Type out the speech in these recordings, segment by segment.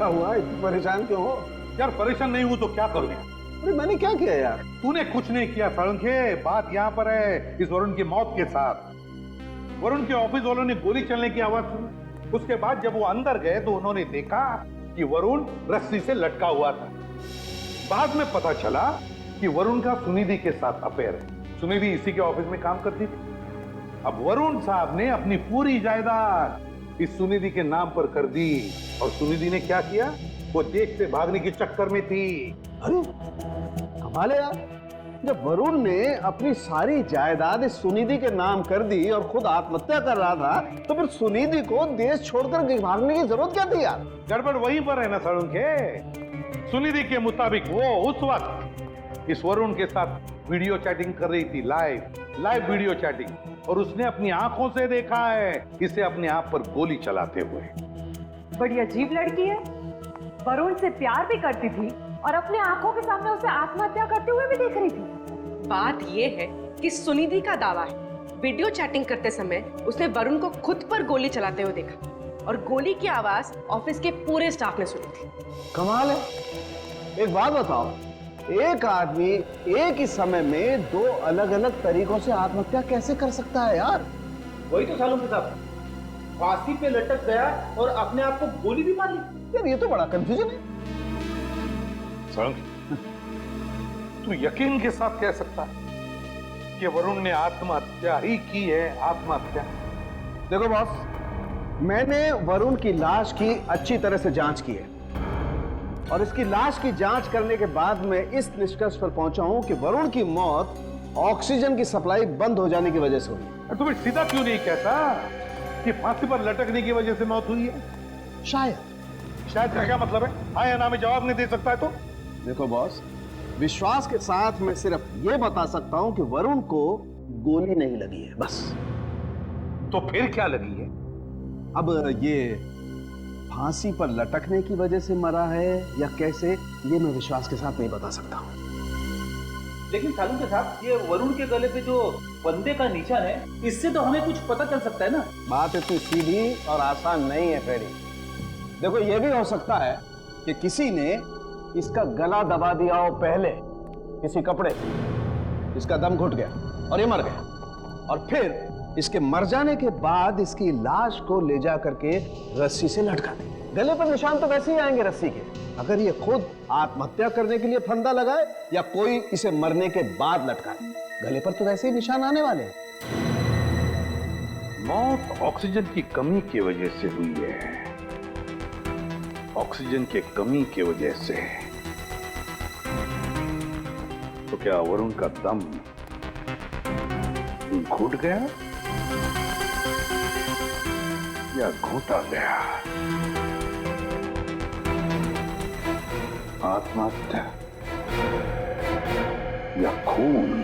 क्या हुआ, इतनी परेशान क्यों हो? यार परेशान नहीं हूं तो क्या करूं? अरे मैंने क्या किया यार? तूने कुछ नहीं किया साळुंखे। बात यहाँ पर है इस वरुण की मौत के साथ। वरुण के ऑफिस वालों ने गोली चलने की आवाज सुनी। उसके बाद जब वो अंदर गए तो उन्होंने देखा कि वरुण रस्सी से लटका हुआ था। बाद में पता चला कि वरुण का सुनिधि के साथ अफेयर है। सुनिधि इसी के ऑफिस में काम करती थी। अब वरुण साहब ने अपनी पूरी जायदाद इस सुनिधि के नाम पर कर दी और सुनिधि ने क्या किया, वो देश से भागने के चक्कर में थी। अरे कमाल है यार, जब वरुण ने अपनी सारी जायदाद इस सुनिधि के नाम कर दी और खुद आत्महत्या कर रहा था, तो फिर सुनिधि को देश छोड़कर भागने की जरूरत क्या थी यार? गड़बड़ वहीं पर है ना साळुंखे। सुनिधि के मुताबिक वो उस वक्त इस वरुण के साथ वीडियो चैटिंग कर रही थी, लाइव वीडियो चैटिंग, और उसने अपनी आंखों से देखा है इसे अपने आप पर गोली चलाते हुए। बड़ी अजीब लड़की है, वरुण से प्यार भी करती थी और अपने आंखों के सामने उसे आत्महत्या करते हुए भी देख रही थी। बात यह है कि सुनिधि का दावा है वीडियो चैटिंग करते समय उसने वरुण को खुद पर गोली चलाते हुए देखा और गोली की आवाज ऑफिस के पूरे स्टाफ ने सुनी थी। कमाल है। एक बात बताओ, एक आदमी एक ही समय में दो अलग अलग तरीकों से आत्महत्या कैसे कर सकता है यार? वही तो सालूंखे साहब, फांसी पे लटक गया और अपने आप को गोली भी मार ली। यार ये तो बड़ा कंफ्यूजन है। साळुंखे, तू यकीन के साथ कह सकता है कि वरुण ने आत्महत्या ही की है? आत्महत्या? देखो बॉस, मैंने वरुण की लाश की अच्छी तरह से जांच की है और इसकी लाश की जांच करने के बाद मैं इस निष्कर्ष पर पहुंचा हूं कि वरुण की मौत ऑक्सीजन की सप्लाई बंद हो जाने की वजह से हुई। तुम्हें सीधा क्यों नहीं कहता कि फांसी पर लटकने की वजह से मौत हुई है? शायद का क्या मतलब है? हाँ या ना में जवाब नहीं दे सकता है तो? देखो बॉस, विश्वास के साथ मैं सिर्फ ये बता सकता हूं कि वरुण को गोली नहीं लगी है, बस। तो फिर क्या लगी है? अब ये फांसी पर लटकने की वजह से मरा है या कैसे, ये मैं विश्वास के साथ नहीं बता सकता हूं। लेकिन सालूंखे साहब, ये वरुण के गले पे जो बंदे का निशान है, इससे तो हमें कुछ पता चल सकता है ना? बात इतनी सीधी और आसान नहीं है फ्रेडी। देखो, ये भी हो सकता है कि किसी ने इसका गला दबा दिया हो पहले किसी कपड़े, इसका दम घुट गया और ये मर गया, और फिर इसके मर जाने के बाद इसकी लाश को ले जा करके रस्सी से लटका दे। गले पर निशान तो वैसे ही आएंगे रस्सी के। अगर ये खुद आत्महत्या करने के लिए फंदा लगाए या कोई इसे मरने के बाद लटकाए, गले पर तो वैसे ही निशान आने वाले हैं। मौत ऑक्सीजन की कमी की वजह से हुई है। ऑक्सीजन की कमी की वजह से। तो क्या वरुण का दम घुट गया या घोटा गया? आत्महत्या या खून?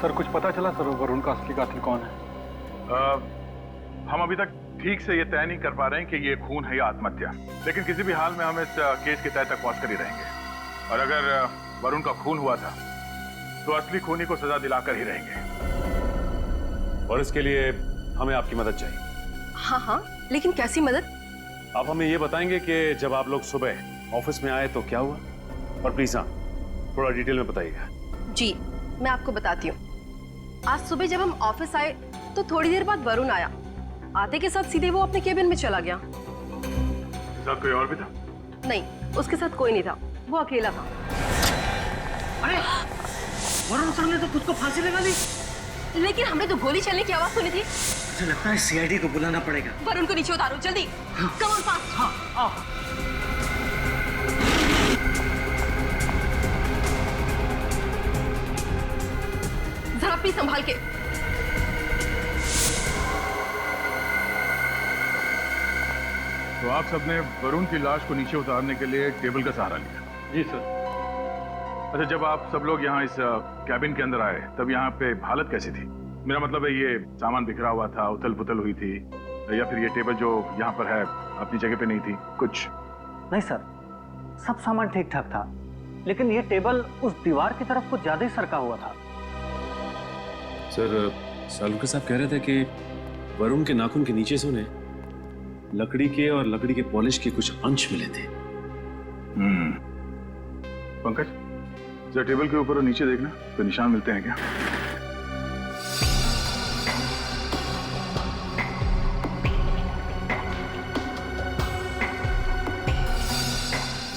सर कुछ पता चला सर, वरुण का असली कातिल कौन है? हम अभी तक ठीक से ये तय नहीं कर पा रहे हैं कि ये खून है या आत्महत्या, लेकिन किसी भी हाल में हम इस केस के तय तक पहुंच कर ही रहेंगे। और अगर वरुण का खून हुआ था तो असली खूनी को सजा दिलाकर ही रहेंगे। और इसके लिए हमें आपकी मदद चाहिए। हाँ हाँ, लेकिन कैसी मदद? आप हमें ये बताएंगे कि जब आप लोग सुबह ऑफिस में आए तो क्या हुआ, और प्लीज हाँ थोड़ा डिटेल में बताइएगा। जी मैं आपको बताती हूँ। आज सुबह जब हम ऑफिस आए तो थोड़ी देर बाद वरुण आया। आते के साथ सीधे वो अपने केबिन में चला गया। साथ कोई और भी था? नहीं, उसके साथ कोई नहीं था, वो अकेला था। अरे वरुण सर ने तो खुद को फांसी लगा ली। लेकिन हमने तो गोली चलने की आवाज सुनी थी। मुझे लगता है सीआईडी को बुलाना पड़ेगा। वरुण को नीचे उतारो जल्दी। Come on fast. हाँ आओ। जरा प्लीज संभाल के। तो आप सबने वरुण की लाश को नीचे उतारने के लिए टेबल का सहारा लिया? जी सर। अच्छा, जब आप सब लोग यहाँ इस कैबिन के अंदर आए तब यहाँ पे हालत कैसी थी? मेरा मतलब है ये सामान बिखरा हुआ था, उथल पुथल हुई थी, या फिर ये टेबल जो यहाँ पर है अपनी जगह पे नहीं थी? कुछ नहीं सर, सब सामान ठीक ठाक था, लेकिन ये टेबल उस दीवार की तरफ कुछ ज्यादा ही सरका हुआ था। सर सालुंके साहब कह रहे थे कि वरुण के नाखून के नीचे से उन्हें लकड़ी के और लकड़ी के पॉलिश के कुछ अंश मिले थे। पंकज, जरा टेबल के ऊपर और नीचे देखना, तो निशान मिलते हैं क्या?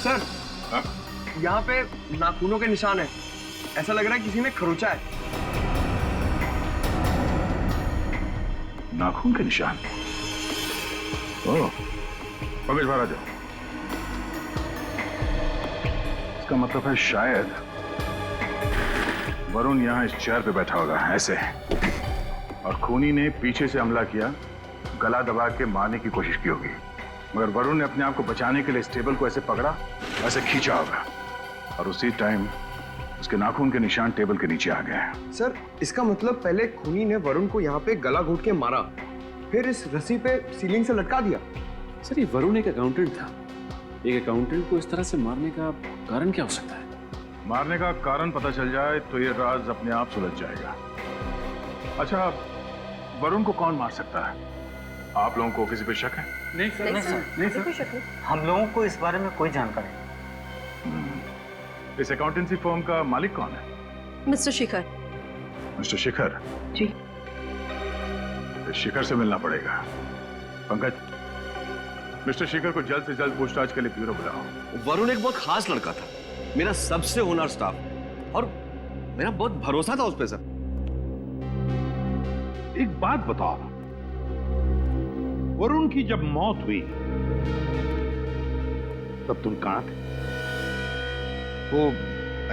सर, यहाँ पे नाखूनों के निशान है। ऐसा लग रहा है किसी ने खरोंचा है। नाखून के निशान? ओह, पंकज बाहर आ जाओ। इसका मतलब है शायद वरुण यहाँ इस चेयर पे बैठा होगा ऐसे, और खूनी ने पीछे से हमला किया, गला दबा के मारने की कोशिश की होगी, मगर वरुण ने अपने आप को बचाने के लिए इस टेबल को ऐसे पकड़ा, ऐसे खींचा होगा, और उसी टाइम उसके नाखून के निशान टेबल के नीचे आ गए। सर, इसका मतलब पहले खूनी ने वरुण को यहाँ पे गला घोट के मारा, फिर इस रस्सी पे सीलिंग से लटका दिया। सर, ये वरुण एक अकाउंटेंट था। एक अकाउंटेंट को इस तरह से मारने का कारण क्या हो सकता है? मारने का कारण पता चल जाए तो ये राज अपने आप सुलझ जाएगा। अच्छा, वरुण को कौन मार सकता है? आप लोगों को किसी पे शक है? नहीं सर, नहीं सर, हम लोगों को इस बारे में कोई जानकारी नहीं। इस अकाउंटेंसी फर्म का मालिक कौन है? मिस्टर शिखर। मिस्टर शिखर? जी। इस शिखर से मिलना पड़ेगा। पंकज, मिस्टर शिखर को जल्द से जल्द पूछताछ के लिए ब्यूरो बुलाओ। वरुण एक बहुत खास लड़का था, मेरा सबसे होनहार स्टाफ, और मेरा बहुत भरोसा था उस पे सर। एक बात बताओ, वरुण की जब मौत हुई तब तुम कहां थे? वो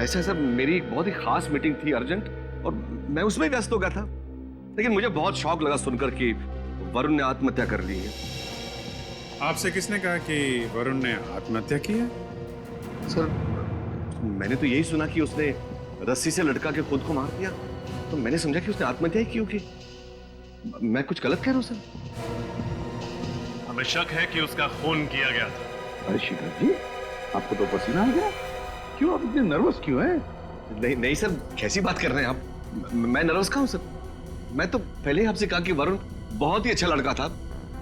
ऐसा सर, मेरी एक बहुत ही खास मीटिंग थी अर्जेंट, और मैं उसमें व्यस्त हो गया था, लेकिन मुझे बहुत शौक लगा सुनकर कि वरुण ने आत्महत्या कर ली है। आपसे किसने कहा कि वरुण ने आत्महत्या की है? सर, मैंने तो यही सुना कि उसने रस्सी से लटका के खुद को मार दिया, तो मैंने समझा कि उसने आत्महत्या ही की होगी। मैं कुछ गलत कह रहा हूं सर? हमें शक है कि उसका खून किया गया था। अरे शिखर जी, आपको तो पसीना आ गया, क्यों आप इतने नर्वस क्यों हैं? नहीं नहीं सर, कैसी बात कर रहे हैं आप? मैं नर्वस कहाँ हूं सर? मैं तो पहले ही आपसे कहा कि वरुण बहुत ही अच्छा लड़का था,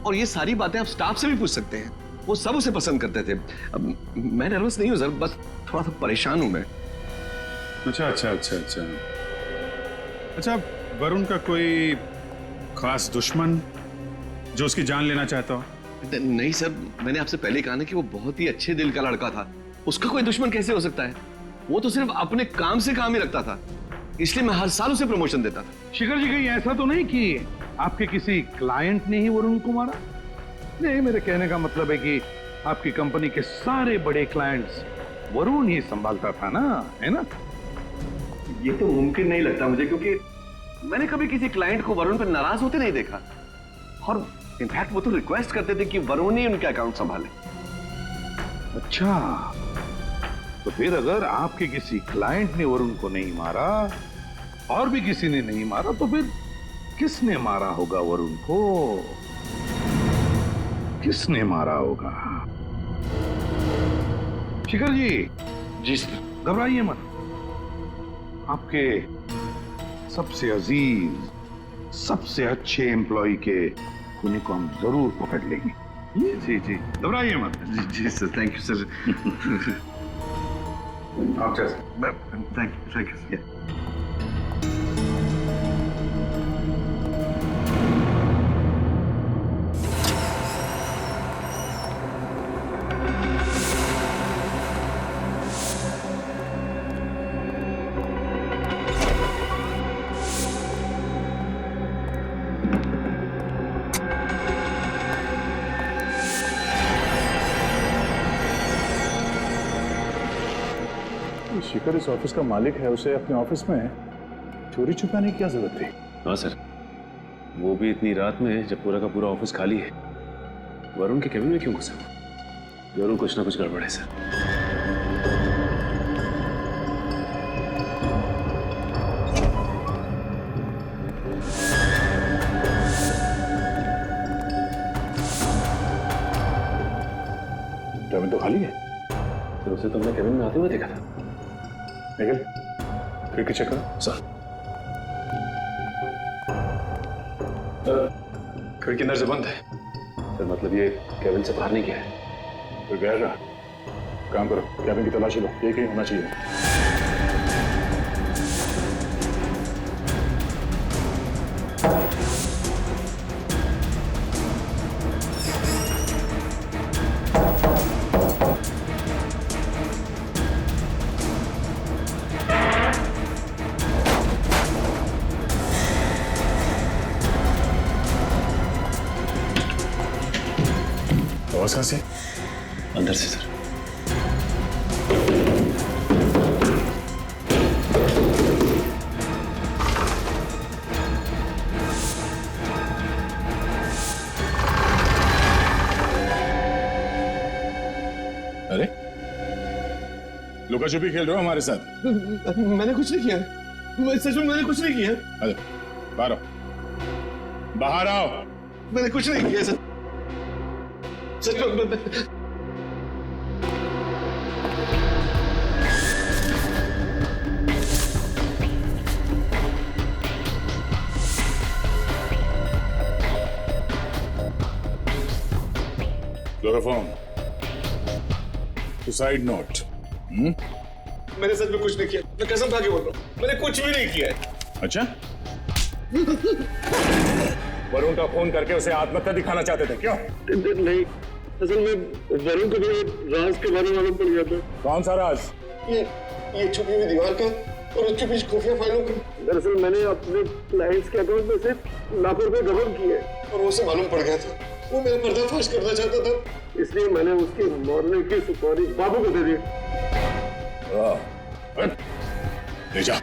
और ये सारी बातें आप स्टाफ से भी पूछ सकते हैं, वो सब उसे पसंद करते थे। अब मैं नर्वस नहीं हूं सर, बस थोड़ा सा परेशान हूं मैं। अच्छा अच्छा अच्छा अच्छा अच्छा, वरुण का कोई खास दुश्मन जो उसकी जान लेना चाहता हो? नहीं सर, मैंने आपसे पहले कहा ना कि वो बहुत ही अच्छे दिल का लड़का था, उसका कोई दुश्मन कैसे हो सकता है? वो तो सिर्फ अपने काम से काम ही रखता था, इसलिए मैं हर साल उसे प्रमोशन देता था। शिखर जी, कहीं ऐसा तो नहीं कि आपके किसी क्लाइंट ने ही वरुण को मारा? नहीं, मेरे कहने का मतलब है कि आपकी कंपनी के सारे बड़े क्लाइंट्स वरुण ही संभालता था ना, है ना? ये तो मुमकिन नहीं लगता मुझे, क्योंकि मैंने कभी किसी क्लाइंट को वरुण पर नाराज होते नहीं देखा, और इनफैक्ट वो तो रिक्वेस्ट करते थे कि वरुण ही उनके अकाउंट संभाले। अच्छा, तो फिर अगर आपके किसी क्लाइंट ने वरुण को नहीं मारा और भी किसी ने नहीं मारा, तो फिर किसने मारा होगा वरुण को? किसने मारा होगा? शिखर जी सर, घबराइए मत, आपके सबसे अजीज, सबसे अच्छे एम्प्लॉय के खूनी को हम जरूर पकड़ लेंगे। जी जी, घबराइए मत। जी सर, थैंक यू सर। आप थैंक यू सर। शिखर इस ऑफिस का मालिक है, उसे अपने ऑफिस में चोरी छुपाने की क्या जरूरत थी? हाँ सर, वो भी इतनी रात में जब पूरा का पूरा ऑफिस खाली है। वरुण के केबिन में क्यों घुसा? जरूर कुछ ना कुछ गड़बड़ है सर। केबिन तो खाली है। तो उसे तुमने केबिन में आते हुए देखा था? निकल, खिड़की चेक करो। सर। खिड़की अंदर से बंद है सर। मतलब ये केबिन से बाहर नहीं गया है। तो गया था। काम करो, कैबिन की तलाशी लो, ये कहीं होना चाहिए। आवाज कहाँ से? अंदर से सर। अरे लुका छुपी खेल रहे हो हमारे साथ? मैंने कुछ नहीं किया। मैं सच में मैंने कुछ नहीं किया। अरे बाहर आओ, बाहर आओ। मैंने कुछ नहीं किया सर। सच में क्लोरोफॉर्म, सुसाइड नोट। मैंने सच में कुछ नहीं किया। मैं कसम खा के बोल रहा हूँ, मैंने कुछ भी नहीं किया है। अच्छा, वरुण का फोन करके उसे आत्महत्या दिखाना चाहते थे क्यों? नहीं, असल में वरुण को भी राज के बारे में मालूम पड़ गया था। कौन सा राज? ये छुपी हुई दीवार का और उसके पीछे खुफिया फाइलों का। दरअसल मैंने अपने क्लाइंट्स के अकाउंट में से लाखों रुपए गबन किए और उसे मालूम पड़ गया था। वो मेरा पर्दाफाश करना चाहता था, इसलिए मैंने उसके मरने की सुपारी बाबू को दे दी। ले जा।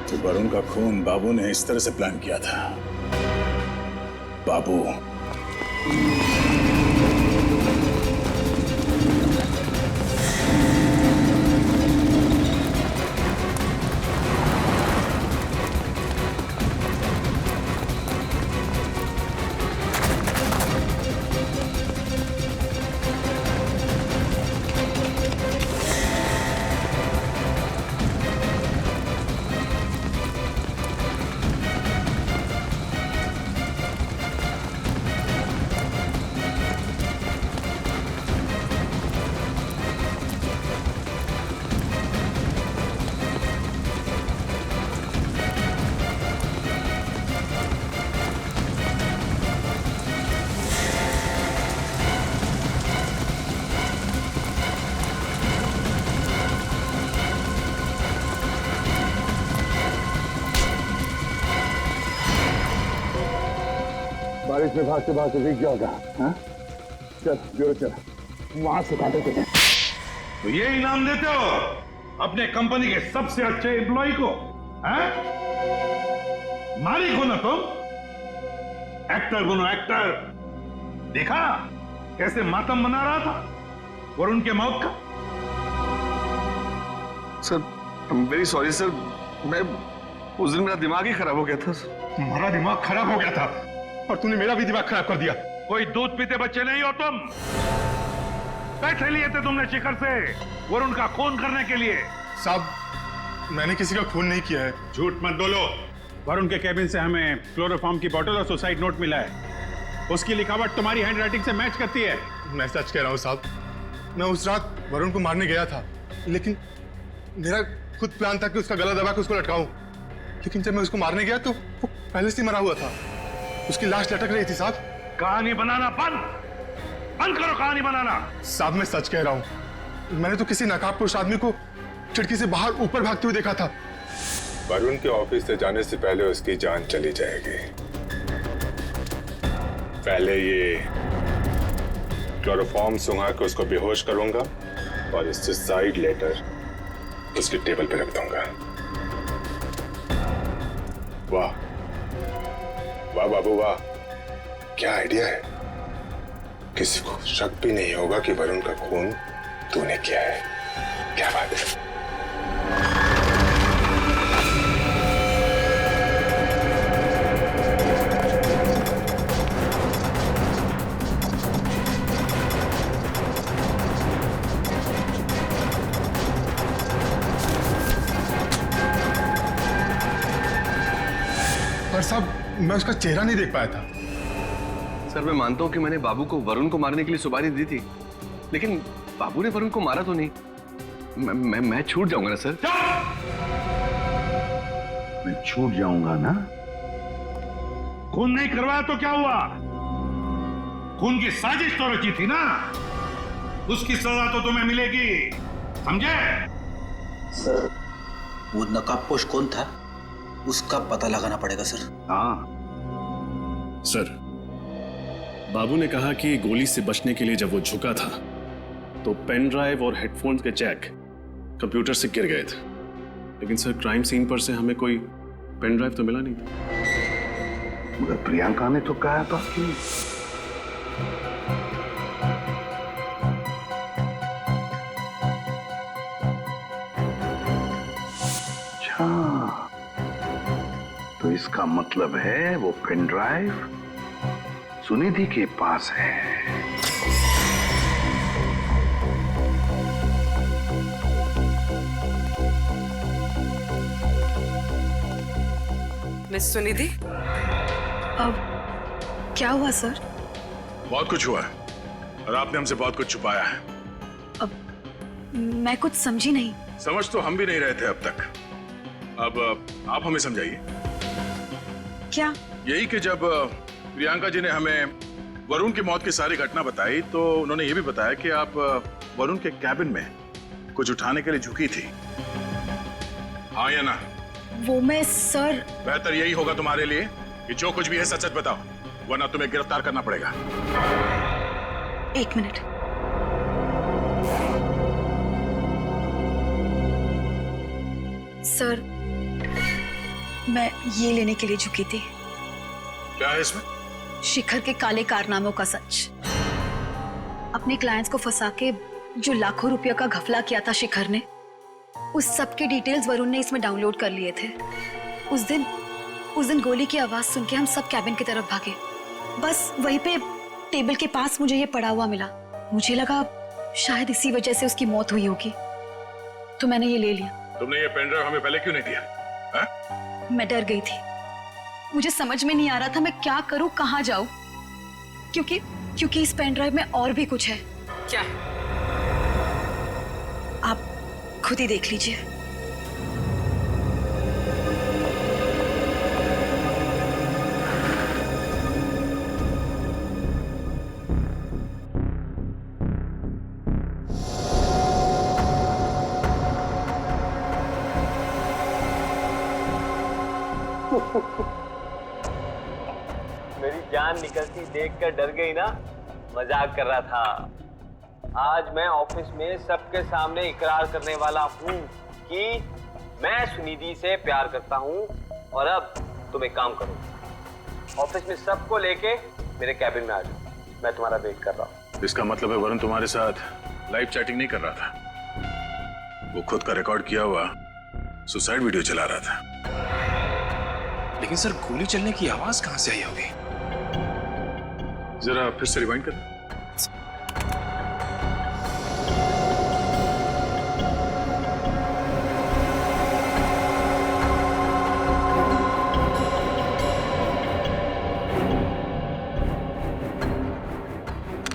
तो वरुण का खून बाबू ने इस तरह से प्लान किया था। बाबू बारिश में भागते भागते भीग जाओगा। हाँ? चल ब्यूरो चल, वहां से काटे थे। तो ये इनाम देते हो अपने कंपनी के सबसे अच्छे एम्प्लॉय को? हैं? मालिक हो ना तुम, एक्टर बनो एक्टर। देखा कैसे मातम मना रहा था वरुण के मौत का? Sir, I am very sorry sir. मैं उस दिन मेरा दिमाग ही खराब हो गया था। तुम्हारा दिमाग खराब हो गया था और तूने मेरा भी दिमाग खराब कर दिया। कोई दूध पीते बच्चे नहीं हो तुम। पैसे लिए थे तुमने शिखर से वरुण का खून करने के लिए। साहब, मैंने किसी का खून नहीं किया है। झूठ मत बोलो। वरुण के केबिन से हमें क्लोरोफॉर्म की बोतल और सुसाइड नोट मिला है। उसकी लिखावट तुम्हारी हैंडराइटिंग से मैच करती है। मैं सच कह रहा हूँ साहब, मैं उस रात वरुण को मारने गया था, लेकिन मेरा खुद प्लान था कि उसका गला दबा के उसको लटकाऊं। लेकिन जब मैं उसको मारने गया तो वो पहले से ही मरा हुआ था। उसकी लाश लटक रही थी साहब। कहानी बनाना बंद करो, कहानी बनाना। साहब, मैं सच कह रहा हूँ, मैंने तो किसी नकाबपोश आदमी को खिड़की से बाहर ऊपर भागते हुए देखा था। वरुण के ऑफिस से जाने से पहले उसकी जान चली जाएगी। पहले ये क्लोरोफॉर्म सुंघा के उसको बेहोश करूंगा और इस सुसाइड लेटर उसकी टेबल पे रख दूंगा। वाह वाह बाबू वाह, क्या आइडिया है। किसी को शक भी नहीं होगा कि वरुण का खून तूने किया है। क्या बात है। पर साहब मैं उसका चेहरा नहीं देख पाया था। सर मैं मानता हूँ कि मैंने बाबू को वरुण को मारने के लिए सुपारी दी थी, लेकिन बाबू ने वरुण को मारा तो नहीं। मैं छूट जाऊंगा ना सर। मैं छूट जाऊंगा ना? खून नहीं करवाया तो क्या हुआ? खून की साजिश तो रची थी ना, उसकी सजा तो तुम्हें मिलेगी, समझे? सर वो नकाबपोश कौन था उसका पता लगाना पड़ेगा सर। हाँ सर, बाबू ने कहा कि गोली से बचने के लिए जब वो झुका था तो पेन ड्राइव और हेडफोन्स के जैक कंप्यूटर से गिर गए थे, लेकिन सर क्राइम सीन पर से हमें कोई पेन ड्राइव तो मिला नहीं था। मगर प्रियंका ने तो कहा था कि अच्छा, तो इसका मतलब है वो पेन ड्राइव सुनिधि के पास है। मिस सुनिधि, अब क्या हुआ सर? बहुत कुछ हुआ है और आपने हमसे बहुत कुछ छुपाया है। अब मैं कुछ समझी नहीं। समझ तो हम भी नहीं रहे थे अब तक। अब आप हमें समझाइए। क्या? यही कि जब प्रियंका जी ने हमें वरुण की मौत की सारी घटना बताई तो उन्होंने ये भी बताया कि आप वरुण के कैबिन में कुछ उठाने के लिए झुकी थी, हाँ या ना? वो मैं सर। बेहतर यही होगा तुम्हारे लिए कि जो कुछ भी है सच सच बताओ, वरना तुम्हें गिरफ्तार करना पड़ेगा। एक मिनट। सर मैं ये लेने के लिए झुकी थी। क्या है इसमें? शिखर के काले कारनामों का सच। अपने क्लाइंट्स को फंसा के जो लाखों रुपयों का घपला किया था शिखर ने, उस सब के डिटेल्स वरुण ने इसमें डाउनलोड कर लिए थे। उस दिन गोली की आवाज सुन के हम सब कैबिन की तरफ भागे। बस वहीं पे टेबल के पास मुझे ये पड़ा हुआ मिला। मुझे लगा शायद इसी वजह से उसकी मौत हुई होगी, तो मैंने ये ले लिया। तुमने ये पेन ड्राइव हमें पहले क्यों नहीं दिया? हा? मैं डर गई थी। मुझे समझ में नहीं आ रहा था मैं क्या करूं, कहां जाऊं, क्योंकि इस पेन ड्राइव में और भी कुछ है। क्या? आप खुद ही देख लीजिए। मेरी जान निकलती देखकर डर गई ना? मजाक कर रहा था। आज मैं ऑफिस में सबके सामने इकरार करने वाला हूँ कि मैं सुनिधि से प्यार करता हूँ। और अब तुम एक काम करो, ऑफिस में सबको लेके मेरे कैबिन में आ जाओ, मैं तुम्हारा वेट कर रहा हूँ। इसका मतलब है वरुण तुम्हारे साथ लाइव चैटिंग नहीं कर रहा था, वो खुद का रिकॉर्ड किया हुआ सुसाइड वीडियो चला रहा था। लेकिन सर गोली चलने की आवाज कहां से आई होगी? जरा फिर से रिवाइंड कर।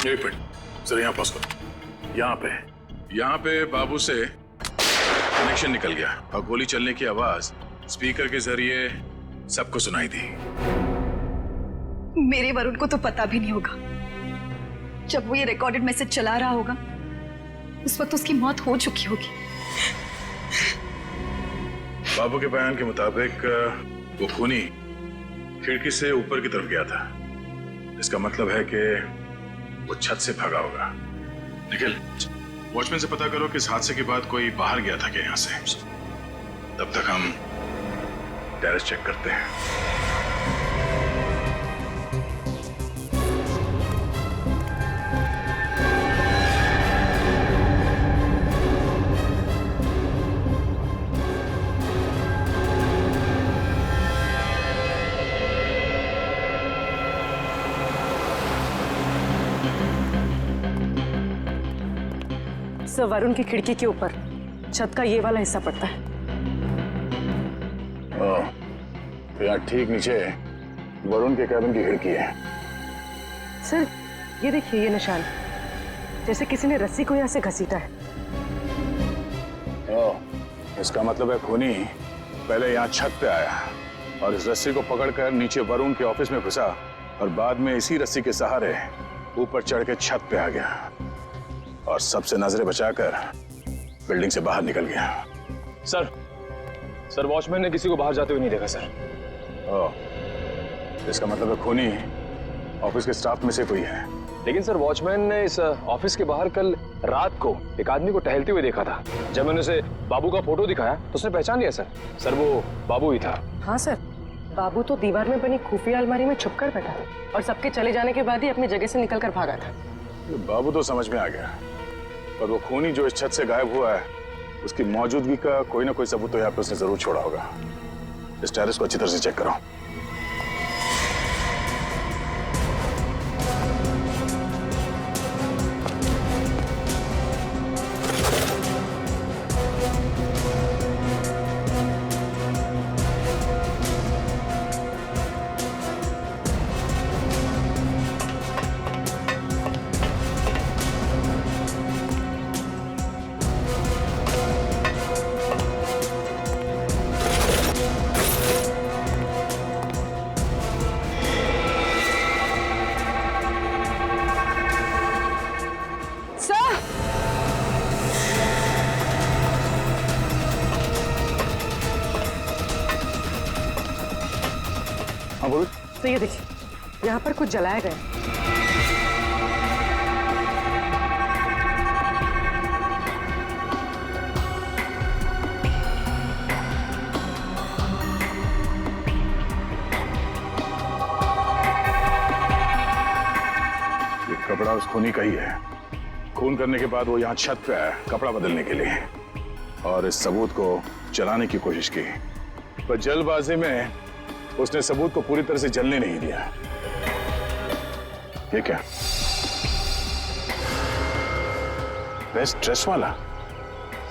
एक मिनट, जरा यहाँ पॉज करो। यहाँ पे बाबू से कनेक्शन निकल गया और गोली चलने की आवाज स्पीकर के जरिए सबको सुनाई दी। मेरे वरुण को तो पता भी नहीं होगा। जब वो ये रिकॉर्डेड मैसेज चला रहा होगा उस वक्त उसकी मौत हो चुकी होगी। बाबू के बयान के मुताबिक वो खूनी खिड़की से ऊपर की तरफ गया था। इसका मतलब है कि वो छत से भागा होगा। निखिल, वॉचमैन से पता करो कि इस हादसे के बाद कोई बाहर गया था क्या यहाँ से। तब तक हम टेरेस चेक करते हैं। सर, वरुण की खिड़की के ऊपर छत का ये वाला हिस्सा पड़ता है। यहाँ ठीक नीचे वरुण के कैबिन की खिड़की है। सर ये देखिए, ये निशान जैसे किसी ने रस्सी को यहाँ से घसीटा है। इसका मतलब है खूनी पहले यहाँ छत पे आया और इस रस्सी को पकड़कर नीचे वरुण के ऑफिस में घुसा और बाद में इसी रस्सी के सहारे ऊपर चढ़ के छत पे आ गया और सबसे नजरें बचाकर बिल्डिंग से बाहर निकल गया। सर वॉचमैन ने किसी को बाहर जाते हुए नहीं देखा सर। इसका मतलब है खूनी ऑफिस के स्टाफ में से कोई है। लेकिन सर वॉचमैन ने इस ऑफिस के बाहर कल रात को एक आदमी को टहलते हुए देखा था। जब मैंने उसे बाबू का फोटो दिखाया तो उसने पहचान लिया सर वो बाबू ही था। हाँ सर, बाबू तो दीवार में बनी खुफिया अलमारी में छुपकर बैठा और सबके चले जाने के बाद ही अपनी जगह से निकलकर भागा था। बाबू तो समझ में आ गया, पर वो खूनी जो इस छत से गायब हुआ है उसकी मौजूदगी का कोई ना कोई सबूत तो यहाँ पे उसने जरूर छोड़ा होगा। इस टेरेस को अच्छी तरह से चेक करो। हाँ बोलो। तो ये देखिए, यहाँ पर कुछ जलाया गया। ये कपड़ा उस खूनी का ही है। खून करने के बाद वो यहाँ छत पे आया कपड़ा बदलने के लिए और इस सबूत को जलाने की कोशिश की, पर जल्दबाजी में उसने सबूत को पूरी तरह से जलने नहीं दिया। ये क्या? बेस्ट ड्रेस वाला?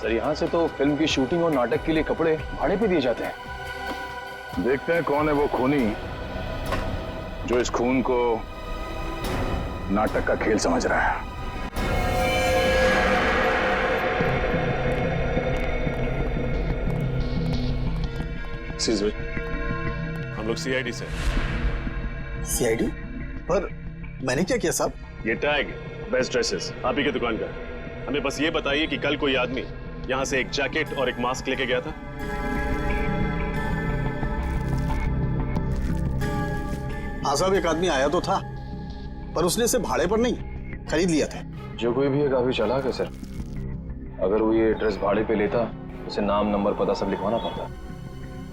सर यहाँ से तो फिल्म की शूटिंग और नाटक के लिए कपड़े भाड़े पे दिए जाते हैं। देखते हैं कौन है वो खूनी जो इस खून को नाटक का खेल समझ रहा है। हम लोग सीआईडी से। सीआईडी? पर मैंने क्या किया साहब? ये टैग बेस्ट ड्रेसेस आप ही की दुकान का। हमें बस ये बताइए कि कल कोई आदमी यहाँ से एक जैकेट और एक मास्क लेके गया था? हाँ साहब, एक आदमी आया तो था, पर उसने इसे भाड़े पर नहीं खरीद लिया था। जो कोई भी है काफी चालाक है सर। अगर वो ये ड्रेस भाड़े पे लेता उसे नाम नंबर पता सब लिखवाना पड़ता,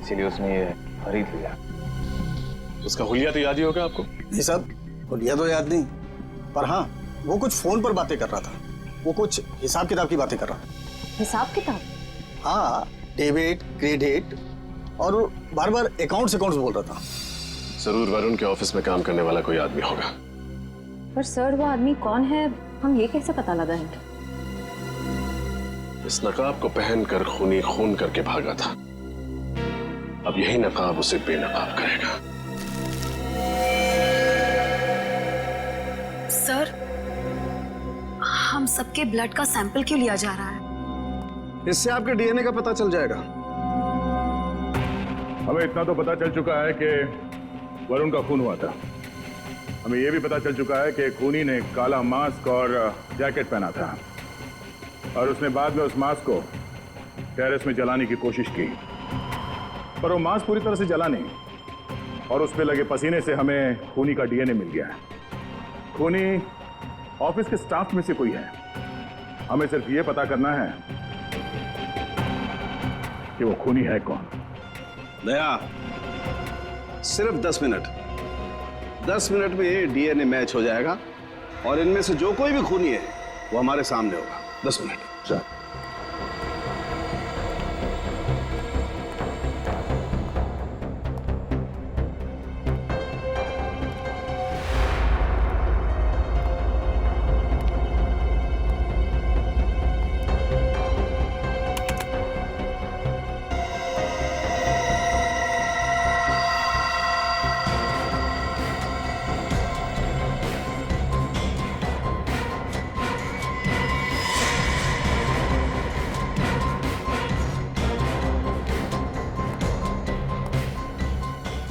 इसीलिए उसने ये खरीद लिया। उसका हुलिया तो याद ही होगा आपको? नहीं साहब, हुलिया तो याद नहीं, पर हाँ वो कुछ फोन पर बातें कर रहा था। वो कुछ हिसाब किताब की बातें कर रहा था। हिसाब किताब? हाँ, डेबिट क्रेडिट और बार बार अकाउंट्स बोल रहा था। जरूर वरुण के ऑफिस में काम करने वाला कोई आदमी होगा। पर सर वो आदमी कौन है हम ये कैसे पता लगाएंगे? इस नकाब को पहनकर खूनी खून करके भागा था, अब यही नकाब उसे बेनकाब करेगा। सर, हम सबके ब्लड का सैंपल क्यों लिया जा रहा है? इससे आपके डीएनए का पता चल जाएगा। हमें इतना तो पता चल चुका है कि वरुण का खून हुआ था। हमें यह भी पता चल चुका है कि खूनी ने काला मास्क और जैकेट पहना था और उसने बाद में उस मास्क को टेरेस में जलाने की कोशिश की, पर वो मास्क पूरी तरह से जला नहीं और उस पे लगे पसीने से हमें खूनी का डीएनए मिल गया है। खूनी ऑफिस के स्टाफ में से कोई है। हमें सिर्फ ये पता करना है कि वो खूनी है कौन। दया, सिर्फ 10 मिनट। 10 मिनट में ये डीएनए मैच हो जाएगा और इनमें से जो कोई भी खूनी है वो हमारे सामने होगा। 10 मिनट। चल।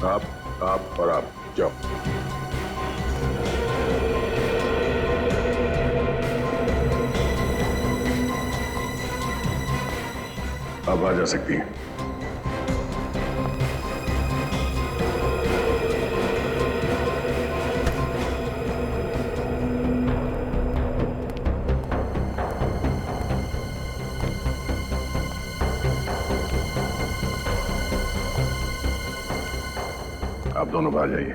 आप और आप जाओ। आप आ जा सकती हैं। आप दोनों बाहर जाइए।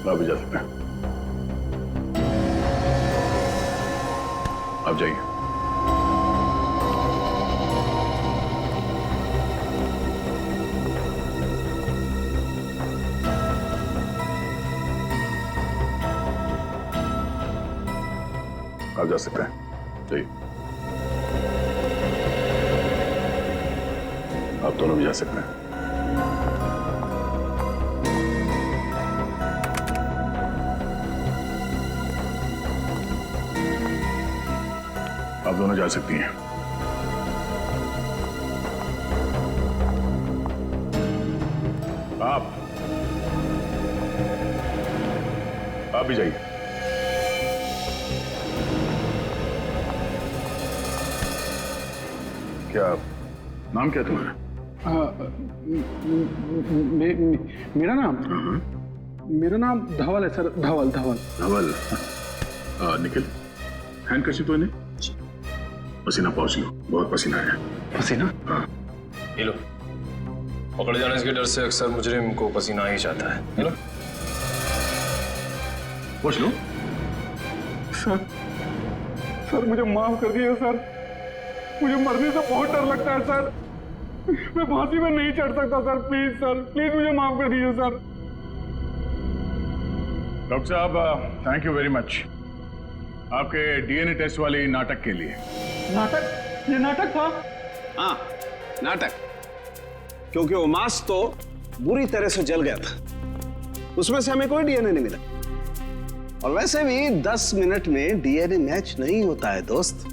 आप भी जा सकते हैं। आप जाइए। आप जा सकते हैं। जाइए। आप दोनों भी जा सकते हैं। आप दोनों जा सकती हैं। आप भी जाइए। क्या नाम क्या तुम्हारा? मेरा नाम धवल है सर। धवल। धवल। निखिल, हैंडकर्शिफ तो नहीं? पसीना पहुंच लो, बहुत पसीना आया। पसीना? हाँ। ये लो। पकड़े जाने के डर से अक्सर मुजरिम को पसीना आ ही जाता है। ये लो। पहुंच लो। सर मुझे माफ कर दीजिए सर, मुझे मरने से बहुत डर लगता है सर। मैं फांसी में नहीं चढ़ सकता सर। प्लीज मुझे माफ कर दीजिए सर। डॉक्टर साहब, थैंक यू वेरी मच आपके डीएनए टेस्ट वाली नाटक के लिए। नाटक? ये नाटक था? हाँ, नाटक। क्योंकि वो मास्क तो बुरी तरह से जल गया था, उसमें से हमें कोई डीएनए नहीं मिला। और वैसे भी 10 मिनट में डीएनए मैच नहीं होता है दोस्त।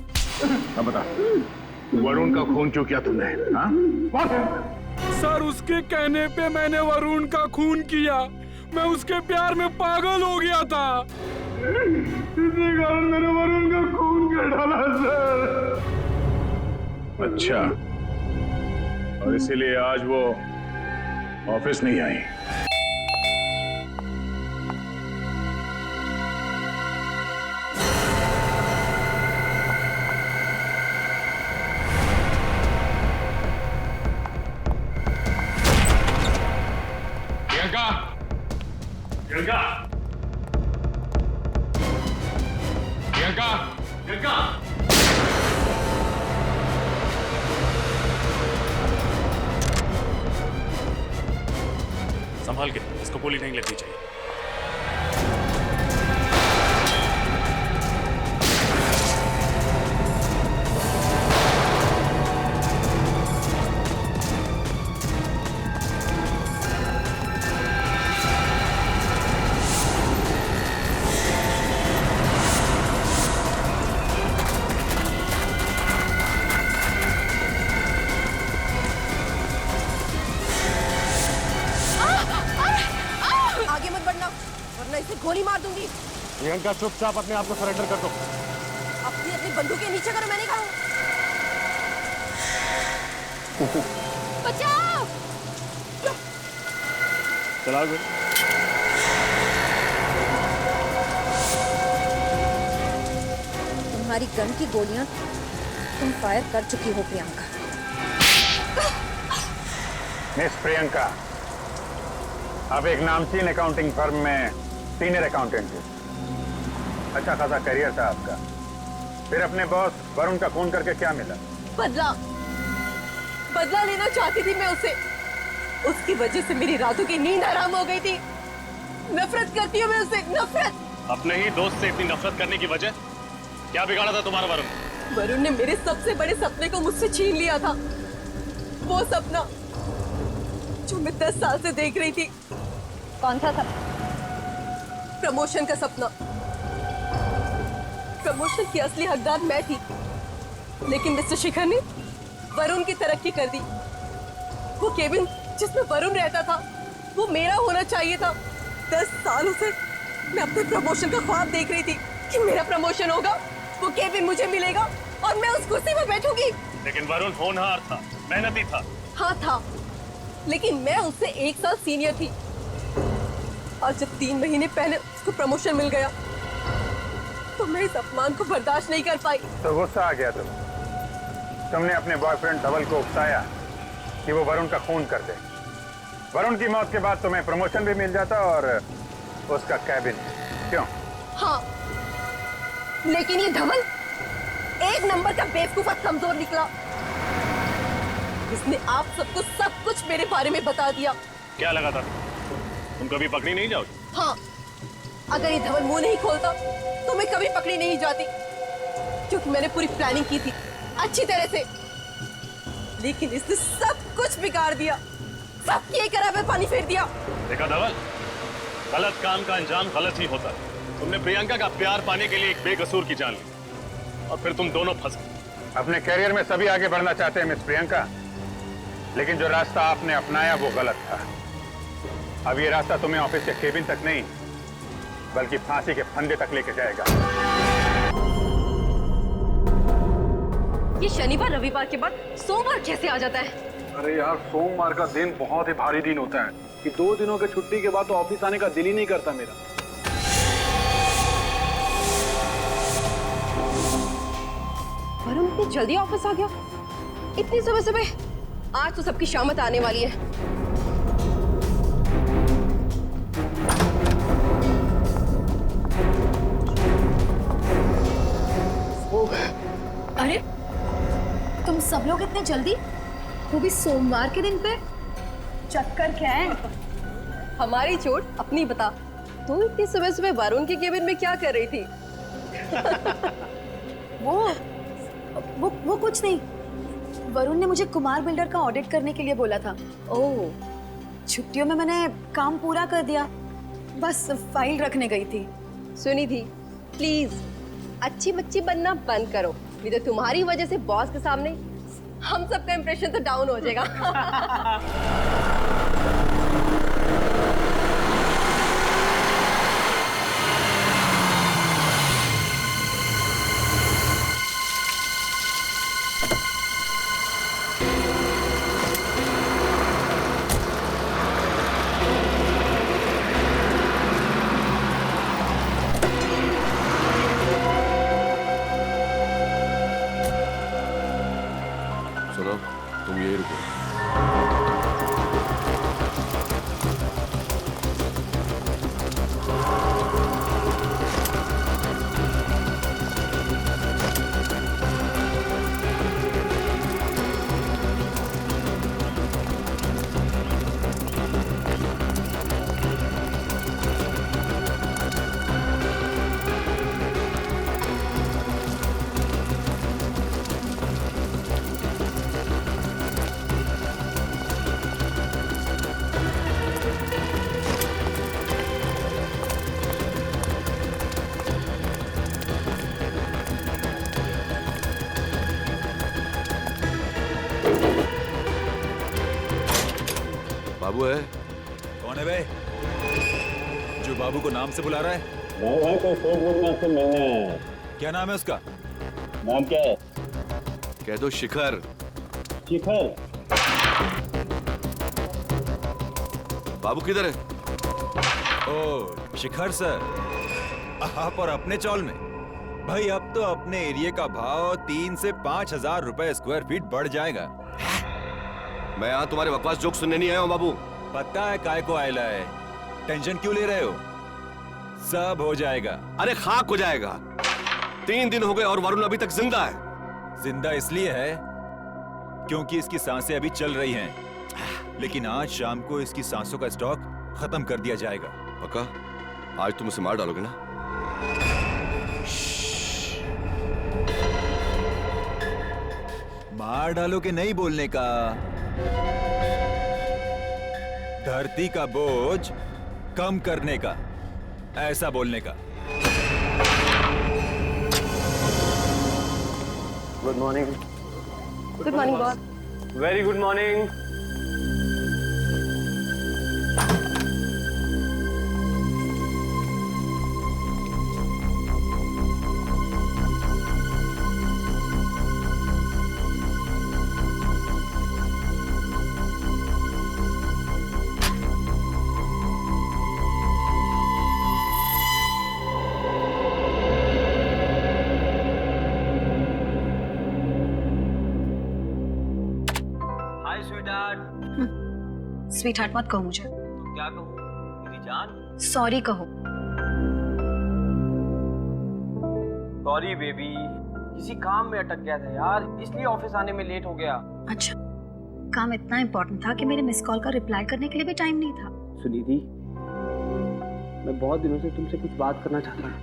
अब बता, वरुण का खून क्यों किया तुमने? हाँ? सर उसके कहने पे मैंने वरुण का खून किया। मैं उसके प्यार में पागल हो गया था, इसी कारण मैंने वरुण का खून कर डाला सर। अच्छा, और इसीलिए आज वो ऑफिस नहीं आई। संभाल के, इसको गोली नहीं लगनी चाहिए। गोली मार दूंगी। प्रियंका चुपचाप अपने आप को सरेंडर कर दो। अपनी बंदूकें नीचे करो, मैंने कहा। बचाओ! चला गए। तुम्हारी गन की गोलियां तुम फायर कर चुकी हो प्रियंका। मिस प्रियंका, अब एक नामचीन अकाउंटिंग फर्म में सीनियर अकाउंटेंट है। अच्छा खासा करियर था आपका, फिर अपने बॉस वरुण का खून करके क्या मिला? बदला लेना चाहती थी मैं उससे। उसकी वजह से मेरी रातों की नींद हराम हो गई थी। नफरत करती हूँ मैं उससे, नफरत। अपने ही दोस्त से इतनी नफरत करने की वजह क्या बिगाड़ा था तुम्हारा वरुण? वरुण ने मेरे सबसे बड़े सपने को मुझसे छीन लिया था। वो सपना जो मैं 10 साल से देख रही थी। कौन सा सपना? प्रमोशन का सपना। प्रमोशन की असली हकदार मैं थी, लेकिन मिस्टर शिखर ने वरुण की तरक्की कर दी। वो केबिन जिसमें वरुण रहता था वो मेरा होना चाहिए था। 10 सालों से मैं अपने प्रमोशन का ख्वाब देख रही थी कि मेरा प्रमोशन होगा, वो केबिन मुझे मिलेगा और मैं उस कुर्सी पर बैठूंगी। लेकिन वरुण होनहार था, मेहनती था। हाँ था, लेकिन मैं उससे 1 साल सीनियर थी और जब 3 महीने पहले उसको प्रमोशन मिल गया तो मैं इस अपमान को बर्दाश्त नहीं कर पाई। तो गुस्सा आ गया तुमने अपने बॉयफ्रेंड धवल को उकसाया कि वो वरुण का खून कर दे। वरुण की मौत के बाद तुम्हें प्रमोशन भी मिल जाता और उसका कैबिन। क्यों? हाँ, लेकिन ये धवल 1 नंबर का बेवकूफ और कमजोर निकला। इसने आप सबको सब कुछ मेरे बारे में बता दिया। क्या लगा था तुम कभी पकड़ी नहीं जाओगी? हाँ, अगर ये धवल मुंह नहीं खोलता तो मैं कभी पकड़ी नहीं जाती, क्योंकि मैंने पूरी प्लानिंग की थी अच्छी तरह से। लेकिन इसने सब कुछ बिगाड़ दिया, सबकी एक राह पे पानी फेर दिया। देखा धवल, गलत काम का अंजाम गलत ही होता है। तुमने प्रियंका का प्यार पाने के लिए एक बेकसूर की जान ली और फिर तुम दोनों फंस गए। अपने करियर में सभी आगे बढ़ना चाहते हैं मिस प्रियंका, लेकिन जो रास्ता आपने अपनाया वो गलत था। अब ये रास्ता तुम्हें ऑफिस के केबिन तक नहीं बल्कि फांसी के फंदे तक लेके जाएगा। ये शनिवार रविवार के बाद सोमवार कैसे आ जाता है? अरे यार, सोमवार का दिन बहुत ही भारी दिन होता है कि 2 दिनों के छुट्टी के बाद तो ऑफिस आने का दिल ही नहीं करता मेरा। वरुण इतनी जल्दी ऑफिस आ गया? इतनी सुबह सुबह? आज तो सबकी शामत आने वाली है। अरे तुम सब लोग इतने जल्दी, वो भी सोमवार के दिन पे? चक्कर क्या है? हमारी चोट अपनी बता। तू इतनी सुबह सुबह वरुण के केबिन में क्या कर रही थी? वो कुछ नहीं। वरुण ने मुझे कुमार बिल्डर का ऑडिट करने के लिए बोला था। ओह, छुट्टियों में मैंने काम पूरा कर दिया, बस फाइल रखने गई थी। सुनिधि, प्लीज अच्छी बच्ची बनना बंद करो, नहीं तो तुम्हारी वजह से बॉस के सामने हम सबका इंप्रेशन तो डाउन हो जाएगा। सुनो, तुम यही रुको। बाबू है? कौन है बे जो बाबू को नाम से बुला रहा है? भाई कोई फोन वोन से मिलना है। क्या नाम है उसका? नाम क्या है? कह दो शिखर। शिखर? बाबू किधर है? ओ शिखर सर, आप और अपने चौल में। भाई अब तो अपने एरिया का भाव 3 से 5,000 रुपए स्क्वायर फीट बढ़ जाएगा। मैं यहाँ तुम्हारे बकवास जोक सुनने नहीं आया हूँ बाबू। पता है काय को आयला है, टेंशन क्यों ले रहे हो? सब हो जाएगा। अरे खाक हो जाएगा। 3 दिन हो गए और वरुण अभी तक जिंदा है। जिंदा इसलिए है क्योंकि इसकी सांसें अभी चल रही हैं, लेकिन आज शाम को इसकी सांसों का स्टॉक खत्म कर दिया जाएगा। पक्का? आज तुम उसे मार डालोगे ना? मार डालो के नहीं बोलने का, धरती का बोझ कम करने का, ऐसा बोलने का। Good morning. Good morning boss. Very good morning. Hi sweetheart. Sweetheart मत कहो मुझे, तो क्या कहूँ मेरी जान? सॉरी कहो। सॉरी बेबी, किसी काम में अटक गया था यार, इसलिए ऑफिस आने में लेट हो गया। अच्छा, काम इतना इम्पोर्टेंट था कि मेरे मिस कॉल का रिप्लाई करने के लिए भी टाइम नहीं था। सुनिधि, मैं बहुत दिनों से तुमसे कुछ बात करना चाहता हूँ,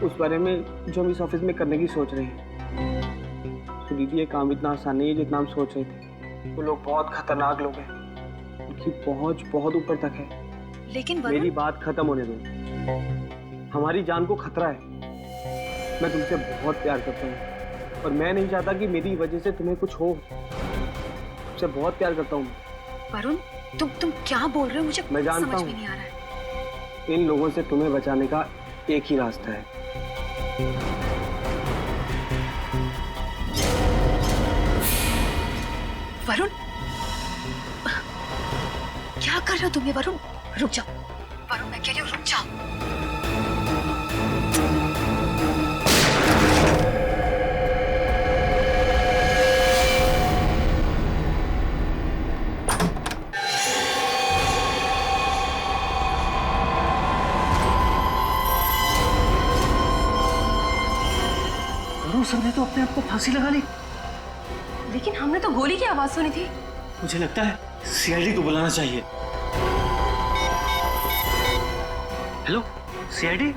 उस बारे में जो हम इस ऑफिस में करने की सोच रहे हैं। सुनिधि, ये काम इतना आसान नहीं है जितना हम सोच रहे थे। वो लोग बहुत खतरनाक लोग हैं, उनकी पहुंच बहुत ऊपर तक है। लेकिन मेरी बात खत्म होने दो। हमारी जान को खतरा है। मैं तुमसे बहुत प्यार करता हूँ और मैं नहीं चाहता कि मेरी वजह से तुम्हें कुछ हो। तुमसे बहुत प्यार करता हूँ। वरुण, तुम क्या बोल रहे हो? मुझे मैं जानता समझ हूँ। में नहीं आ रहा है। इन लोगों से तुम्हें बचाने का एक ही रास्ता है। वरुण, क्या कर रहे हो तुम ये? वरुण रुक जाओ, वरुण मैं कह रही हूँ रुक जाओ। सर ने तो अपने आप को फांसी लगा ली। लेकिन हमने तो गोली की आवाज सुनी थी। मुझे लगता है सीआईडी को बुलाना चाहिए। Hello CID.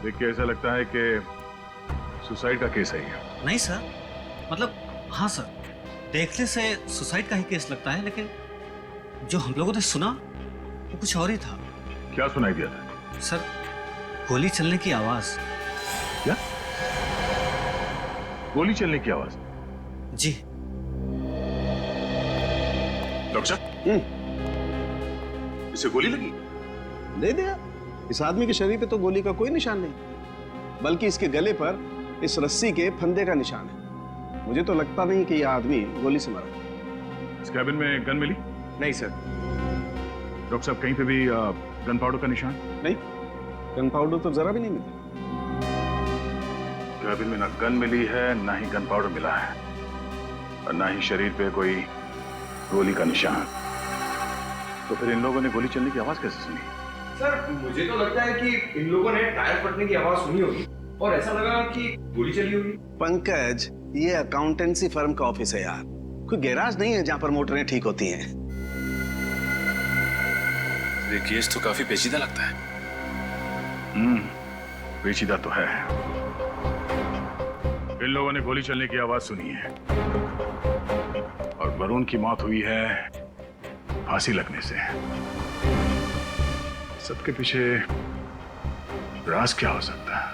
देख के ऐसा लगता है कि सुसाइड का केस है ये। नहीं सर, मतलब हाँ सर, देखने से सुसाइड का ही केस लगता है, लेकिन जो हम लोगों ने सुना वो कुछ और ही था। क्या सुनाई दिया था? सर, गोली चलने की आवाज। क्या? गोली चलने की आवाज? जी। डॉक्टर साहब, इसे गोली लगी? दे दिया। इस आदमी के शरीर पे तो गोली का कोई निशान नहीं, बल्कि इसके गले पर इस रस्सी के फंदे का निशान है। मुझे तो लगता नहीं कि यह आदमी गोली से मरा। इस कैबिन में गन मिली? नहीं सर। डॉक्टर साहब, कहीं पे भी गन पाउडर का निशान? नहीं, गन पाउडर तो जरा भी नहीं मिला। कैबिन में ना गन मिली है, ना ही गन पाउडर मिला है, और ना ही शरीर पे कोई गोली का निशान। तो फिर इन लोगों ने गोली चलने की आवाज कैसे सुनी? सर, मुझे तो लगता है कि इन लोगों ने टायर फटने की आवाज सुनी होगी और ऐसा लगा कि गोली चली होगी। पंकज, ये अकाउंटेंसी फर्म का ऑफिस है यार, कोई गैराज नहीं है जहां पर मोटरें ठीक होती हैं। ये केस तो काफी पेचीदा लगता है। पेचीदा तो है। इन लोगों ने गोली चलने की आवाज सुनी है और वरुण की मौत हुई है फांसी लगने से। सबके पीछे राज क्या हो सकता है?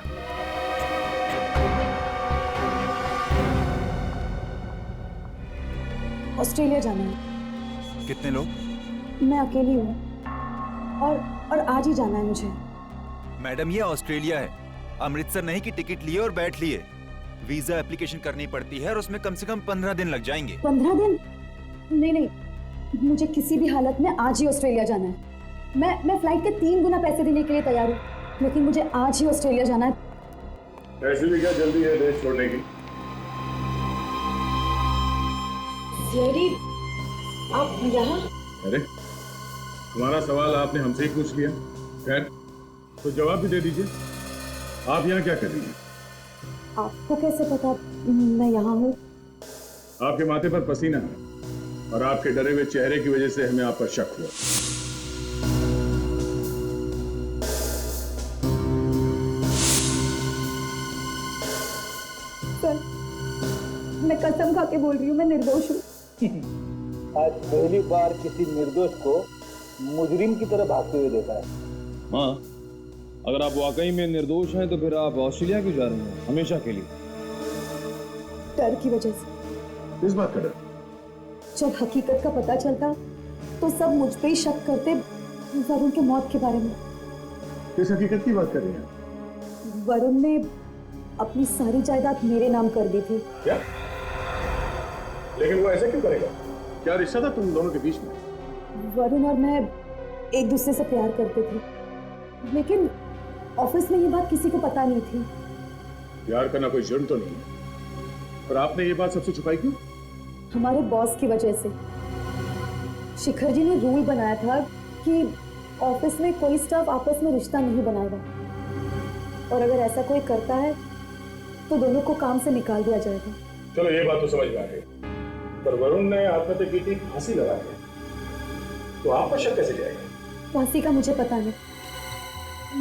ऑस्ट्रेलिया जाना है। कितने लोग? मैं अकेली हूँ और आज ही जाना है मुझे। मैडम, ये ऑस्ट्रेलिया है, अमृतसर नहीं कि टिकट लिए और बैठ लिए। वीजा एप्लीकेशन करनी पड़ती है और उसमें कम से कम 15 दिन लग जाएंगे। 15 दिन? नहीं, मुझे किसी भी हालत में आज ही ऑस्ट्रेलिया जाना है। मैं फ्लाइट के 3 गुना पैसे देने के लिए तैयार हूँ, लेकिन मुझे आज ही ऑस्ट्रेलिया जाना है। ऐसे भी क्या जल्दी है देश छोड़ने की? डैडी, आप यहाँ? अरे हमारा सवाल आपने हमसे ही पूछ लिया। खैर तो जवाब भी दे दीजिए, आप यहाँ क्या कर रही हैं? आपको कैसे पता मैं यहाँ हूँ? आपके माथे पर पसीना है और आपके डरे हुए चेहरे की वजह से हमें आप पर शक हुआ। सर, मैं कसम खा के बोल रही हूँ, मैं निर्दोष हूँ। आज पहली बार किसी निर्दोष को मुजरिम की तरह भागते हुए देखा है। माँ, अगर आप वाकई में निर्दोष हैं तो फिर आप ऑस्ट्रेलिया क्यों जा रही हैं हमेशा के लिए? डर की वजह से। किस बात का डर? जब हकीकत का पता चलता तो सब मुझ पे ही शक करते वरुण के मौत के बारे में। किस हकीकत की बात कर रही हैं? वरुण ने अपनी सारी जायदाद मेरे नाम कर दी थी। क्या? लेकिन वो ऐसे क्यों करेगा? क्या रिश्ता था तुम दोनों के बीच में? वरुण और मैं एक दूसरे से प्यार करते थे, लेकिन ऑफिस में ये बात किसी को पता नहीं थी। प्यार करना कोई जुर्म तो नहीं है, पर आपने ये बात सबसे छुपाई क्यों? हमारे बॉस की वजह से। शिखर जी ने रूल बनाया था कि ऑफिस में कोई स्टाफ आपस में रिश्ता नहीं बनाएगा, और अगर ऐसा कोई करता है तो दोनों को काम से निकाल दिया जाएगा। चलो ये बात तो समझ में आ गई, पर वरुण ने आत्महत्या की थी फांसी लगा के, तो आप पर शक कैसे जाएगा? फांसी का मुझे पता नहीं,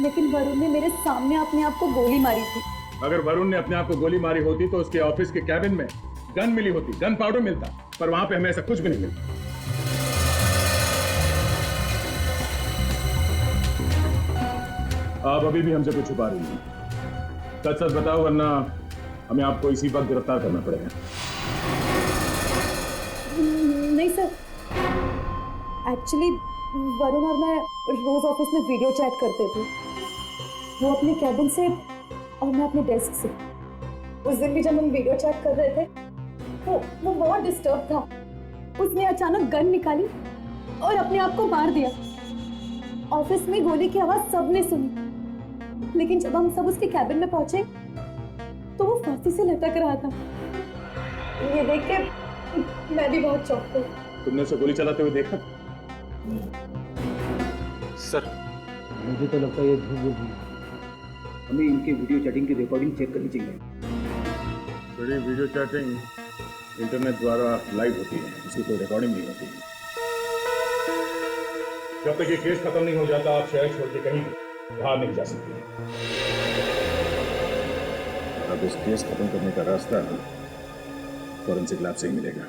लेकिन वरुण ने मेरे सामने अपने आप को गोली मारी थी। अगर वरुण ने अपने आप को गोली मारी होती तो उसके ऑफिस के कैबिन में गन मिली होती, गन पाउडर मिलता, पर वहां पे हमें ऐसा कुछ भी नहीं मिलता। आप अभी भी हमसे कुछ छुपा रही हैं। सच सच बताओ, वरना हमें आपको इसी वक्त गिरफ्तार करना पड़ेगा। नहीं सर, एक्चुअली वरुण और मैं रोज ऑफिस में वीडियो चैट करते थे, वो अपने कैबिन से और मैं अपने डेस्क से। उस दिन भी जब हम वीडियो चैट कर रहे थे तो वो बहुत डिस्टर्ब था। उसने अचानक गन निकाली और अपने आप को मार दिया। ऑफिस में गोली की आवाज सबने सुनी, लेकिन जब हम सब उसके कैबिन में पहुंचे तो वो फांसी से लटक रहा था। ये देख के मैं भी बहुत चौंक गई। तुमने उसे गोली चलाते हुए देखा? सर, मुझे तो लगता है ये झूठ बोल रही है। हमें इनके वीडियो चैटिंग की रिकॉर्डिंग चेक करनी चाहिए। बड़ी वीडियो चैटिंग इंटरनेट द्वारा लाइव होती है, इसकी कोई रिकॉर्डिंग नहीं होती। जब तक ये केस खत्म नहीं हो जाता आप शहर छोड़ के कहीं बाहर नहीं जा सकती। अब इस केस खत्म करने का रास्ता फॉरेंसिक लैब से ही मिलेगा।